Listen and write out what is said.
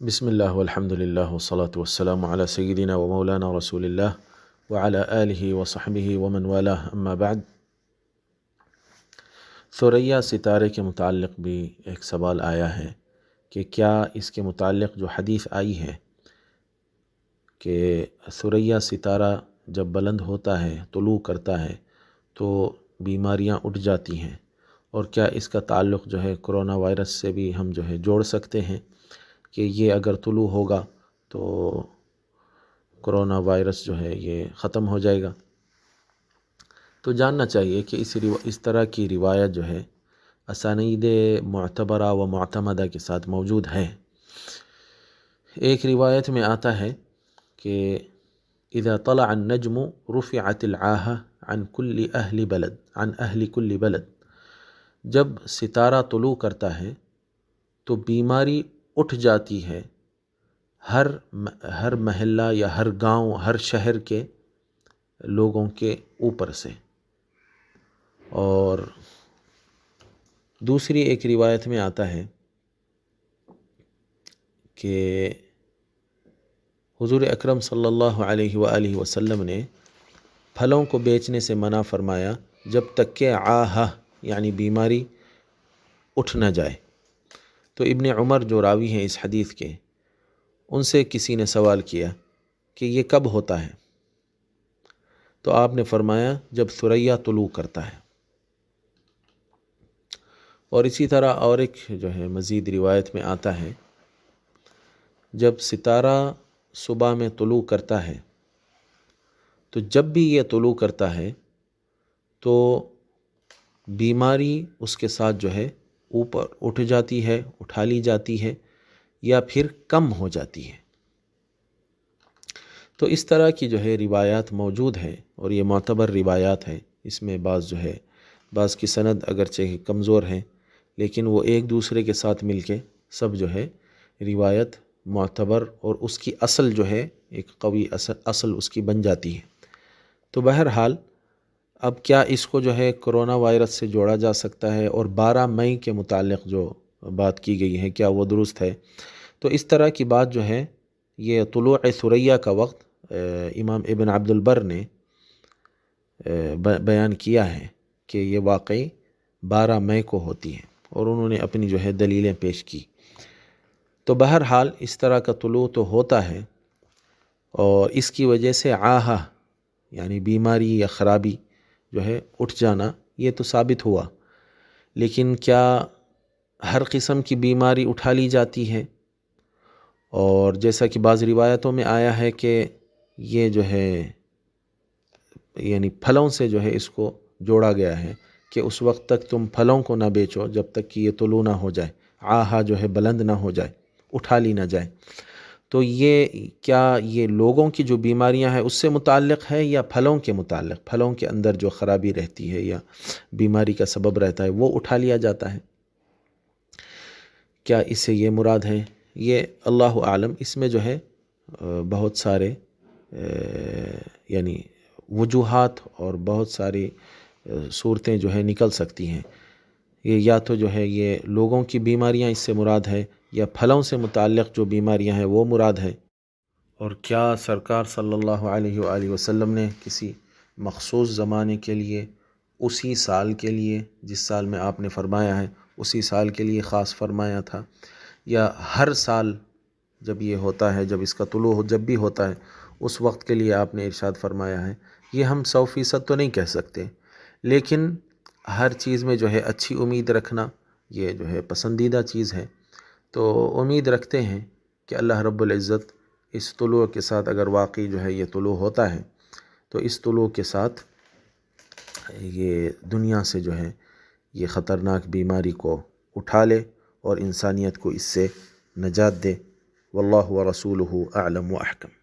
بسم اللہ والحمد للہ والصلاة والسلام علی سیدنا و مولانا رسول اللہ وعلی آلہ وصحبہ ومن والاه اما بعد۔ ثریا ستارے کے متعلق بھی ایک سوال آیا ہے کہ کیا اس کے متعلق جو حدیث آئی ہے کہ ثریا ستارہ جب بلند ہوتا ہے، طلوع کرتا ہے تو بیماریاں اٹھ جاتی ہیں، اور کیا اس کا تعلق جو ہے کرونا وائرس سے بھی ہم جو ہے جوڑ سکتے ہیں کہ یہ اگر طلوع ہوگا تو کرونا وائرس جو ہے یہ ختم ہو جائے گا؟ تو جاننا چاہیے کہ اس طرح کی روایت جو ہے اسانید معتبرہ و معتمدہ کے ساتھ موجود ہے۔ ایک روایت میں آتا ہے کہ اذا طلع النجم رفعت العاهة عن اہل کل بلد، جب ستارہ طلوع کرتا ہے تو بیماری اٹھ جاتی ہے ہر محلہ یا ہر گاؤں، ہر شہر کے لوگوں کے اوپر سے۔ اور دوسری ایک روایت میں آتا ہے کہ حضور اکرم صلی اللہ علیہ وآلہ وسلم نے پھلوں کو بیچنے سے منع فرمایا جب تک کہ عاہہ یعنی بیماری اٹھ نہ جائے۔ تو ابن عمر جو راوی ہیں اس حدیث کے، ان سے کسی نے سوال کیا کہ یہ کب ہوتا ہے؟ تو آپ نے فرمایا جب ثریا طلوع کرتا ہے۔ اور اسی طرح اور ایک جو ہے مزید روایت میں آتا ہے جب ستارہ صبح میں طلوع کرتا ہے تو جب بھی یہ طلوع کرتا ہے تو بیماری اس کے ساتھ جو ہے اوپر اٹھ جاتی ہے، اٹھا لی جاتی ہے یا پھر کم ہو جاتی ہے۔ تو اس طرح کی جو ہے روایات موجود ہیں اور یہ معتبر روایات ہیں۔ اس میں بعض کی سند اگرچہ کمزور ہیں لیکن وہ ایک دوسرے کے ساتھ مل کے سب جو ہے روایت معتبر اور اس کی اصل جو ہے ایک قوی اصل اس کی بن جاتی ہے۔ تو بہرحال اب کیا اس کو جو ہے کرونا وائرس سے جوڑا جا سکتا ہے، اور 12 مئی کے متعلق جو بات کی گئی ہے کیا وہ درست ہے؟ تو اس طرح کی بات جو ہے یہ طلوع ثریا کا وقت امام ابن عبد البر نے بیان کیا ہے کہ یہ واقعی 12 مئی کو ہوتی ہے، اور انہوں نے اپنی جو ہے دلیلیں پیش کی۔ تو بہرحال اس طرح کا طلوع تو ہوتا ہے، اور اس کی وجہ سے عاہہ یعنی بیماری یا خرابی جو ہے اٹھ جانا یہ تو ثابت ہوا، لیکن کیا ہر قسم کی بیماری اٹھا لی جاتی ہے؟ اور جیسا کہ بعض روایتوں میں آیا ہے کہ یہ جو ہے یعنی پھلوں سے جو ہے اس کو جوڑا گیا ہے کہ اس وقت تک تم پھلوں کو نہ بیچو جب تک کہ یہ طلوع نہ ہو جائے، عاہہ جو ہے بلند نہ ہو جائے، اٹھا لی نہ جائے۔ تو یہ کیا یہ لوگوں کی جو بیماریاں ہیں اس سے متعلق ہے یا پھلوں کے متعلق؟ پھلوں کے اندر جو خرابی رہتی ہے یا بیماری کا سبب رہتا ہے وہ اٹھا لیا جاتا ہے؟ کیا اس سے یہ مراد ہے؟ یہ اللہ عالم، اس میں جو ہے بہت سارے یعنی وجوہات اور بہت ساری صورتیں جو ہے نکل سکتی ہیں۔ یہ یا تو جو ہے یہ لوگوں کی بیماریاں اس سے مراد ہے، یا پھلوں سے متعلق جو بیماریاں ہیں وہ مراد ہے۔ اور کیا سرکار صلی اللہ علیہ وآلہ وسلم نے کسی مخصوص زمانے کے لیے، اسی سال کے لیے جس سال میں آپ نے فرمایا ہے اسی سال کے لیے خاص فرمایا تھا، یا ہر سال جب یہ ہوتا ہے، جب اس کا طلوع جب بھی ہوتا ہے اس وقت کے لیے آپ نے ارشاد فرمایا ہے؟ یہ ہم 100% تو نہیں کہہ سکتے، لیکن ہر چیز میں جو ہے اچھی امید رکھنا یہ جو ہے پسندیدہ چیز ہے۔ تو امید رکھتے ہیں کہ اللہ رب العزت اس طلوع کے ساتھ اگر واقعی جو ہے یہ طلوع ہوتا ہے تو اس طلوع کے ساتھ یہ دنیا سے جو ہے یہ خطرناک بیماری کو اٹھا لے اور انسانیت کو اس سے نجات دے۔ واللہ ورسولہ اعلم و احکم۔